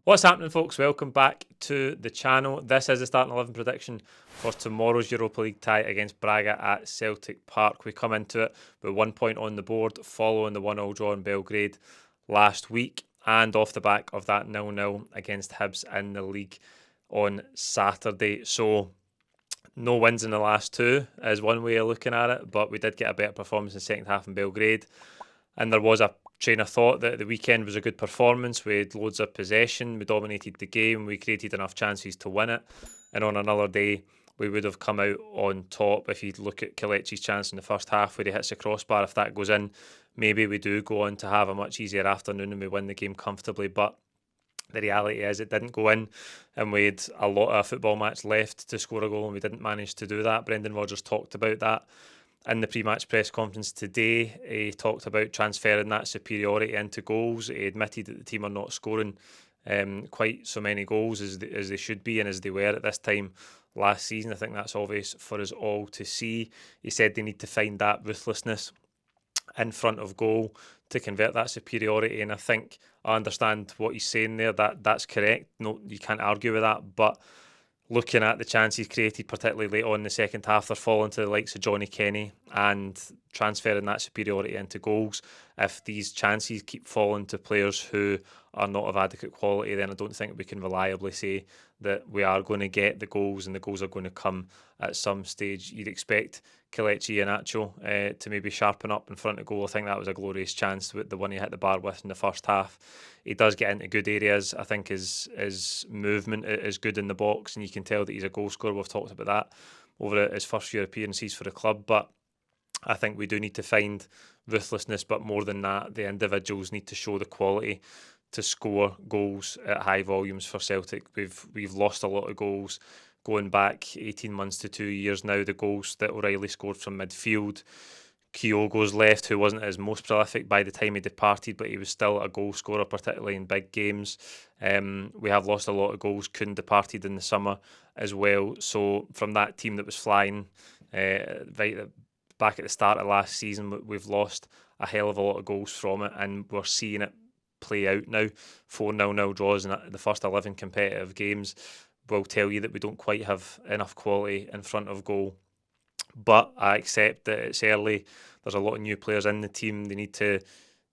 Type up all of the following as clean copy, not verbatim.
What's happening, folks? Welcome back to the channel. This is the starting 11 prediction for tomorrow's Europa League tie against Braga at Celtic Park. We come into it with 1 point on the board following the 1-0 draw in Belgrade last week and off the back of that 0-0 against Hibs in the league on Saturday. So no wins in the last two is one way of looking at it, but we did get a better performance in the second half in Belgrade. And there was a train of thought that the weekend was a good performance. We had loads of possession, we dominated the game, we created enough chances to win it. And on another day, we would have come out on top. If you look at Kelechi's chance in the first half where he hits the crossbar, if that goes in, maybe we do go on to have a much easier afternoon and we win the game comfortably. But the reality is it didn't go in, and we had a lot of football match left to score a goal and we didn't manage to do that. Brendan Rodgers talked about that in the pre-match press conference today. He talked about transferring that superiority into goals. He admitted that the team are not scoring quite so many goals as they should be and as they were at this time last season. I think that's obvious for us all to see. He said they need to find that ruthlessness in front of goal to convert that superiority, and I think I understand what he's saying there. That's correct. No, you can't argue with that, but looking at the chances created, particularly late on in the second half, they're falling to the likes of Johnny Kenny and transferring that superiority into goals. If these chances keep falling to players who are not of adequate quality, then I don't think we can reliably say that we are going to get the goals and the goals are going to come at some stage. You'd expect Kelechi and Acho to maybe sharpen up in front of goal. I think that was a glorious chance with the one he hit the bar with in the first half. He does get into good areas. I think his movement is good in the box, and you can tell that he's a goal scorer. We've talked about that over his first few appearances for the club, but I think we do need to find ruthlessness, but more than that, the individuals need to show the quality to score goals at high volumes for Celtic. We've lost a lot of goals going back 18 months to 2 years now. The goals that O'Reilly scored from midfield, Kyogo's left, who wasn't his most prolific by the time he departed, but he was still a goal scorer, particularly in big games. We have lost a lot of goals. Kuhn departed in the summer as well. So from that team that was flying back at the start of last season, we've lost a hell of a lot of goals from it, and we're seeing it play out now. 4-0 draws in the first 11 competitive games will tell you that we don't quite have enough quality in front of goal. But I accept that it's early. There's a lot of new players in the team. They need to,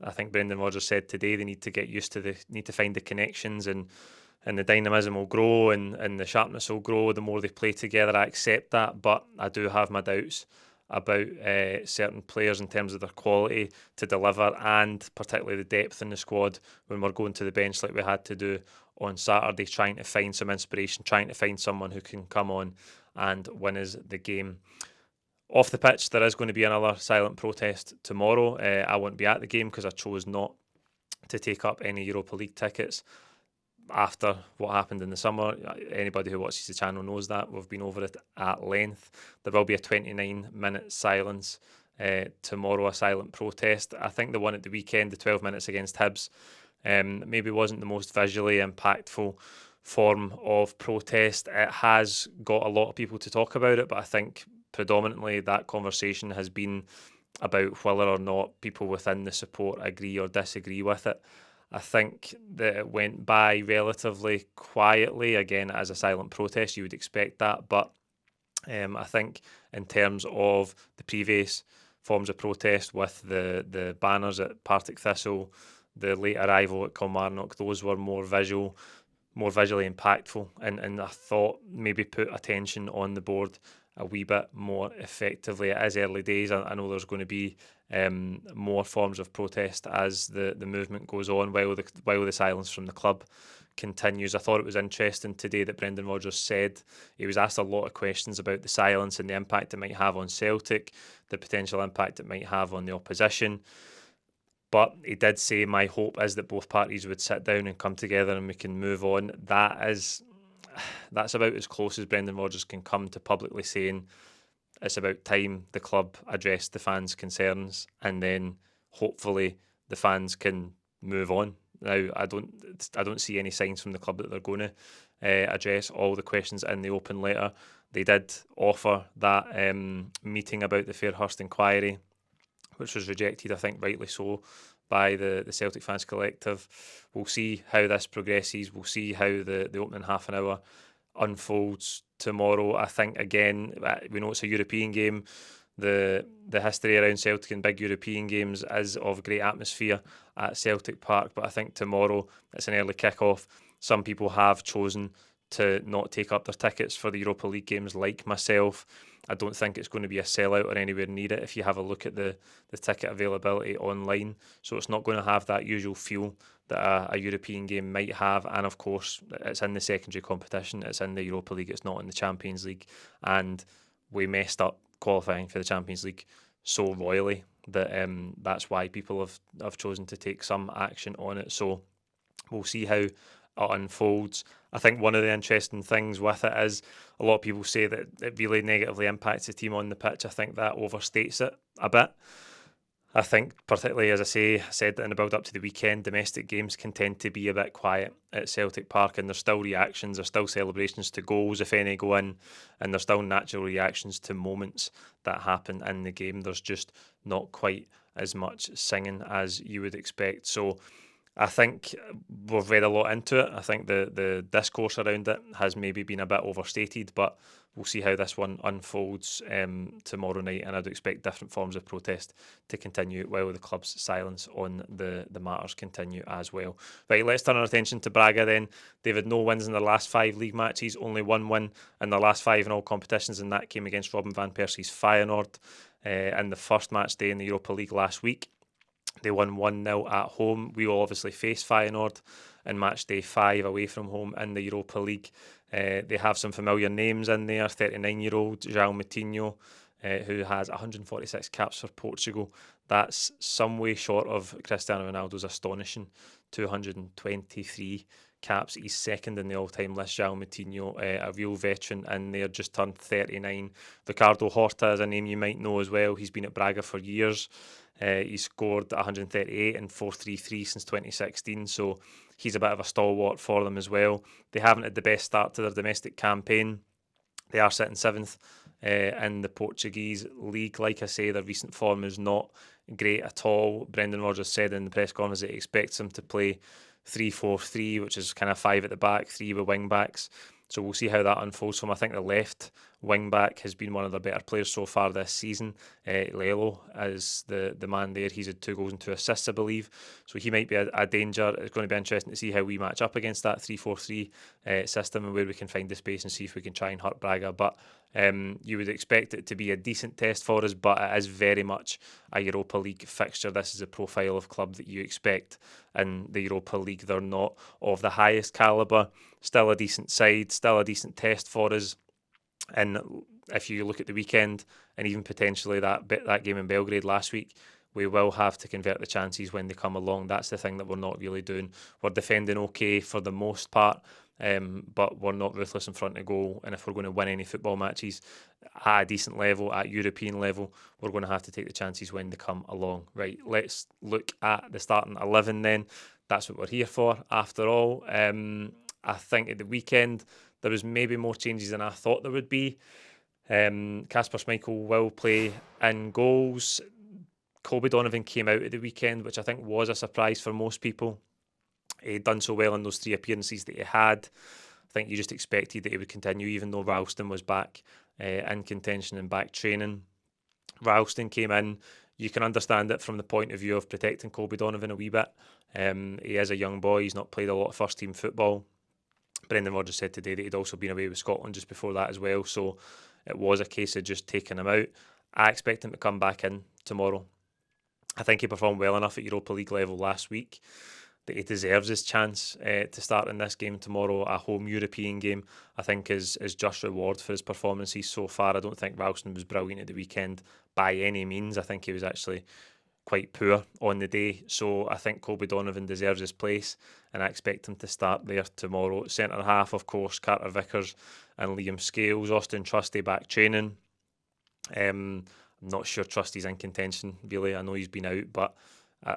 I think Brendan Rodgers said today, they need to get used to need to find the connections, and the dynamism will grow and the sharpness will grow the more they play together. I accept that, but I do have my doubts about certain players in terms of their quality to deliver, and particularly the depth in the squad when we're going to the bench like we had to do on Saturday, trying to find some inspiration, trying to find someone who can come on and win us the game. Off the pitch, there is going to be another silent protest tomorrow. I won't be at the game because I chose not to take up any Europa League tickets after what happened in the summer. Anybody who watches the channel knows that. We've been over it at length. There will be a 29-minute silence tomorrow, a silent protest. I think the one at the weekend, the 12 minutes against Hibs, maybe wasn't the most visually impactful form of protest. It has got a lot of people to talk about it, but I think predominantly that conversation has been about whether or not people within the support agree or disagree with it. I think that it went by relatively quietly. Again, as a silent protest, you would expect that. But I think in terms of the previous forms of protest with the banners at Partick Thistle, the late arrival at Kilmarnock, those were more visually impactful, and I thought maybe put attention on the board a wee bit more effectively. It is early days. I know there's going to be more forms of protest as the movement goes on while the silence from the club continues. I thought it was interesting today that Brendan Rodgers said he was asked a lot of questions about the silence and the impact it might have on Celtic, the potential impact it might have on the opposition. But he did say, my hope is that both parties would sit down and come together and we can move on. That's about as close as Brendan Rodgers can come to publicly saying it's about time the club addressed the fans' concerns, and then hopefully the fans can move on. Now, I don't see any signs from the club that they're going to address all the questions in the open letter. They did offer that meeting about the Fairhurst inquiry which was rejected, I think rightly so, by the Celtic fans collective. We'll see how this progresses. We'll see how the opening half an hour unfolds tomorrow. I think, again, we know it's a European game. The history around Celtic and big European games is of great atmosphere at Celtic Park, but I think tomorrow it's an early kick-off. Some people have chosen to not take up their tickets for the Europa League games, like myself. I don't think it's going to be a sellout or anywhere near it if you have a look at the ticket availability online. So it's not going to have that usual feel that a European game might have. And of course, it's in the secondary competition, it's in the Europa League, it's not in the Champions League. And we messed up qualifying for the Champions League so royally that that's why people have chosen to take some action on it. So we'll see how it unfolds. I think one of the interesting things with it is a lot of people say that it really negatively impacts the team on the pitch. I think that overstates it a bit. I think, particularly as I said in the build up to the weekend, domestic games can tend to be a bit quiet at Celtic Park, and there's still reactions, there's still celebrations to goals if any go in, and there's still natural reactions to moments that happen in the game. There's just not quite as much singing as you would expect. So I think we've read a lot into it. I think the discourse around it has maybe been a bit overstated, but we'll see how this one unfolds tomorrow night, and I'd expect different forms of protest to continue while the club's silence on the matters continue as well. Right, let's turn our attention to Braga then. They've had no wins in their last 5 league matches, only one win in their last 5 in all competitions, and that came against Robin van Persie's Feyenoord in the first match day in the Europa League last week. They won 1-0 at home. We will obviously face Feyenoord in match day 5 away from home in the Europa League. They have some familiar names in there. 39-year-old João Moutinho, who has 146 caps for Portugal. That's some way short of Cristiano Ronaldo's astonishing 223 caps. He's second in the all-time list, João Moutinho, a real veteran in there, just turned 39. Ricardo Horta is a name you might know as well. He's been at Braga for years. He's scored 138 and 433 since 2016, so he's a bit of a stalwart for them as well. They haven't had the best start to their domestic campaign. They are sitting 7th in the Portuguese league. Like I say, their recent form is not great at all. Brendan Rodgers said in the press conference that he expects them to play 3-4-3, which is kind of 5 at the back, 3 with wing backs. So we'll see how that unfolds for them. I think the left wing back has been one of their better players so far this season. Lelo is the man there. He's had 2 goals and 2 assists, I believe. So he might be a danger. It's going to be interesting to see how we match up against that 3-4-3 system and where we can find the space and see if we can try and hurt Braga. But you would expect it to be a decent test for us, but it is very much a Europa League fixture. This is a profile of club that you expect in the Europa League. They're not of the highest calibre. Still a decent side, still a decent test for us. And if you look at the weekend and even potentially that game in Belgrade last week, we will have to convert the chances when they come along. That's the thing that we're not really doing. We're defending okay for the most part, but we're not ruthless in front of goal. And if we're going to win any football matches at a decent level, at European level, we're going to have to take the chances when they come along. Right, let's look at the starting 11 then. That's what we're here for, after all. I think at the weekend there was maybe more changes than I thought there would be. Kasper Schmeichel will play in goals. Colby Donovan came out at the weekend, which I think was a surprise for most people. He'd done so well in those 3 appearances that he had. I think you just expected that he would continue, even though Ralston was back in contention and back training. Ralston came in. You can understand it from the point of view of protecting Colby Donovan a wee bit. He is a young boy. He's not played a lot of first-team football. Brendan Rodgers said today that he'd also been away with Scotland just before that as well, so it was a case of just taking him out. I expect him to come back in tomorrow. I think he performed well enough at Europa League level last week that he deserves his chance to start in this game tomorrow, a home European game. I think is just reward for his performances so far. I don't think Ralston was brilliant at the weekend by any means. I think he was actually quite poor on the day, so I think Colby Donovan deserves his place and I expect him to start there tomorrow. Centre half, of course, Carter Vickers and Liam Scales. Austin Trusty back training. I'm not sure Trusty's in contention really. I know he's been out, but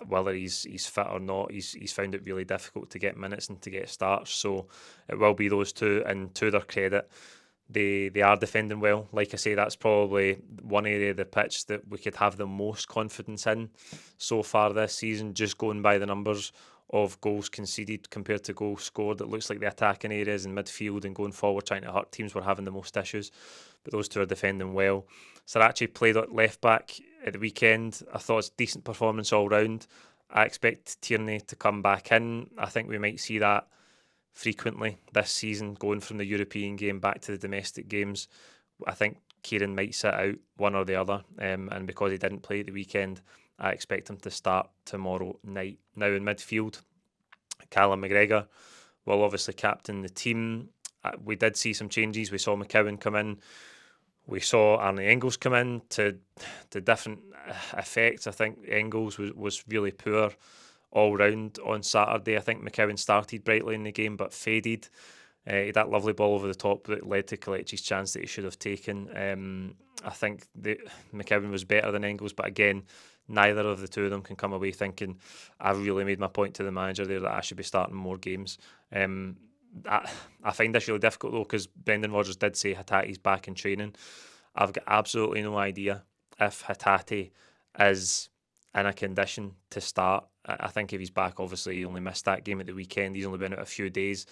whether he's fit or not, he's found it really difficult to get minutes and to get starts, so it will be those two. And to their credit, They are defending well. Like I say, that's probably one area of the pitch that we could have the most confidence in so far this season, just going by the numbers of goals conceded compared to goals scored. It looks like the attacking areas in midfield and going forward trying to hurt teams were having the most issues, but those two are defending well. Sarachi played at left back at the weekend. I thought it's decent performance all round. I expect Tierney to come back in. I think we might see that frequently this season, going from the European game back to the domestic games. I think Kieran might sit out one or the other, and because he didn't play at the weekend, I expect him to start tomorrow night. Now in midfield, Callum McGregor will obviously captain the team. We did see some changes. We saw McCowan come in. We saw Arne Engels come in to different effects. I think Engels was really poor all round on Saturday. I think McCowan started brightly in the game but faded. He had that lovely ball over the top that led to Kelechi's chance that he should have taken. I think McCowan was better than Engels, but again, neither of the two of them can come away thinking, I've really made my point to the manager there that I should be starting more games. I find this really difficult though, because Brendan Rodgers did say Hatate's back in training. I've got absolutely no idea if Hatate is in a condition to start. I think if he's back, obviously he only missed that game at the weekend. He's only been out a few days.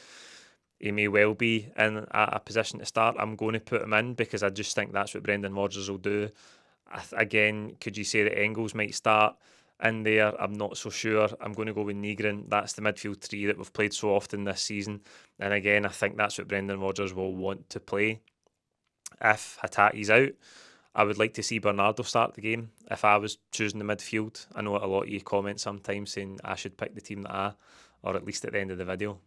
He may well be in a position to start. I'm going to put him in because I just think that's what Brendan Rodgers will do. Again, could you say that Engels might start in there? I'm not so sure. I'm going to go with Negrin. That's the midfield three that we've played so often this season. And again, I think that's what Brendan Rodgers will want to play. If Hatate's out, I would like to see Bernardo start the game if I was choosing the midfield. I know a lot of you comment sometimes saying I should pick the team that or at least at the end of the video,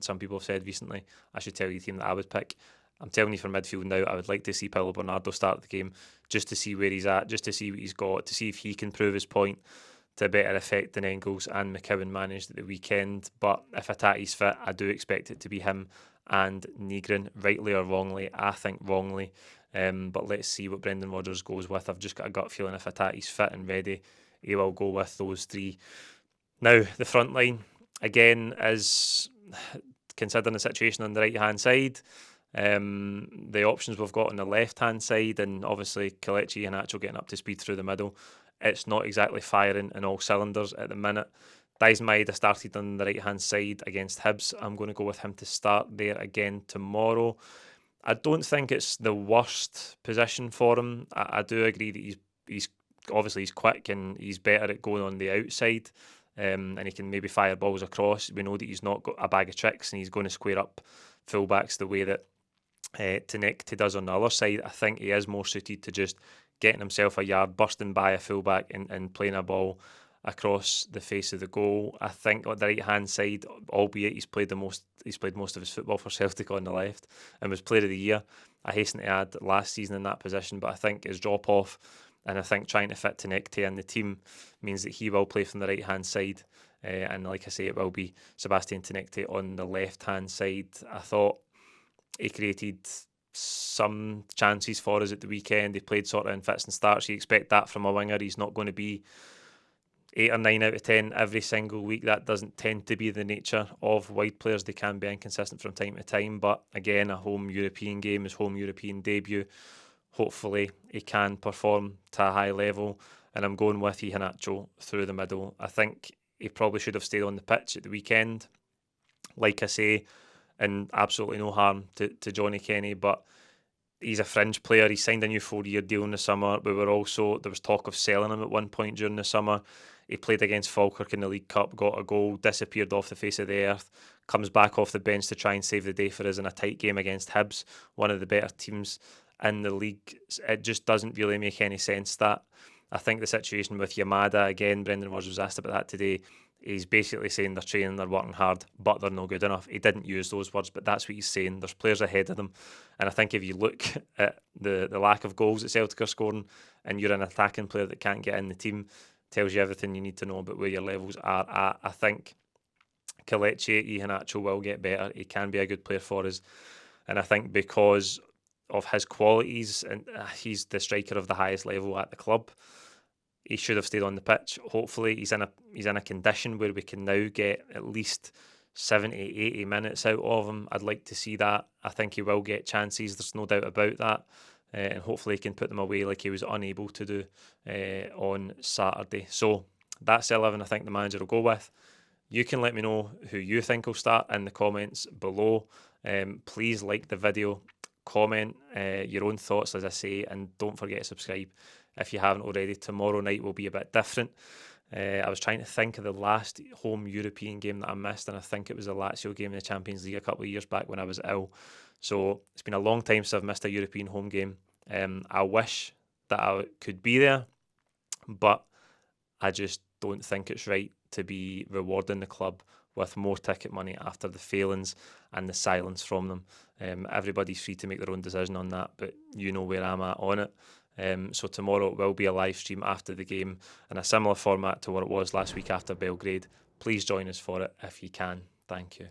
some people have said recently, I should tell you the team that I would pick. I'm telling you for midfield now, I would like to see Paulo Bernardo start the game just to see where he's at, just to see what he's got, to see if he can prove his point to better effect than Engels and McCowan managed at the weekend. But if Hatate's fit, I do expect it to be him and Negrin, rightly or wrongly. I think wrongly. But let's see what Brendan Rodgers goes with. I've just got a gut feeling if Hatate's fit and ready, he will go with those three. Now, the front line, again, is considering the situation on the right-hand side. The options we've got on the left-hand side, and obviously Kelechi and Nacho getting up to speed through the middle, it's not exactly firing in all cylinders at the minute. Daizen Maeda started on the right-hand side against Hibs. I'm going to go with him to start there again tomorrow. I don't think it's the worst position for him. I do agree that he's obviously he's quick and he's better at going on the outside, and he can maybe fire balls across. We know that he's not got a bag of tricks and he's going to square up fullbacks the way that Tenekte does on the other side. I think he is more suited to just getting himself a yard, bursting by a fullback and playing a ball across the face of the goal. I think on the right hand side, albeit he's played most of his football for Celtic on the left and was player of the year. I hasten to add last season in that position, but I think his drop off and I think trying to fit Tenekte in the team means that he will play from the right hand side. And like I say, it will be Sebastian Tenekte on the left hand side. I thought he created some chances for us at the weekend. He played sort of in fits and starts. You expect that from a winger. He's not going to be 8 or 9 out of 10 every single week. That doesn't tend to be the nature of wide players. They can be inconsistent from time to time, but again, a home European game, his home European debut. Hopefully he can perform to a high level, and I'm going with Iheanacho through the middle. I think he probably should have stayed on the pitch at the weekend, like I say, and absolutely no harm to Johnny Kenny, but he's a fringe player. He signed a new 4-year deal in the summer. There was talk of selling him at one point during the summer. He played against Falkirk in the League Cup, got a goal, disappeared off the face of the earth, comes back off the bench to try and save the day for us in a tight game against Hibs, one of the better teams in the league. It just doesn't really make any sense, that. I think the situation with Yamada, again, Brendan Rodgers was asked about that today. He's basically saying they're training, they're working hard, but they're not good enough. He didn't use those words, but that's what he's saying. There's players ahead of them. And I think if you look at the lack of goals that Celtic are scoring and you're an attacking player that can't get in the team, tells you everything you need to know about where your levels are at. I think Kelechi Iheanacho will get better. He can be a good player for us. And I think because of his qualities, and he's the striker of the highest level at the club, he should have stayed on the pitch. Hopefully he's in a condition where we can now get at least 70, 80 minutes out of him. I'd like to see that. I think he will get chances, there's no doubt about that. And hopefully he can put them away like he was unable to do on Saturday. So that's the 11 I think the manager will go with. You can let me know who you think will start in the comments below. Please like the video, comment your own thoughts, as I say, and don't forget to subscribe if you haven't already. Tomorrow night will be a bit different. I was trying to think of the last home European game that I missed, and I think it was the Lazio game in the Champions League a couple of years back when I was ill. So it's been a long time since I've missed a European home game. I wish that I could be there, but I just don't think it's right to be rewarding the club with more ticket money after the failings and the silence from them. Everybody's free to make their own decision on that, but you know where I'm at on it. So tomorrow it will be a live stream after the game in a similar format to what it was last week after Belgrade. Please join us for it if you can. Thank you.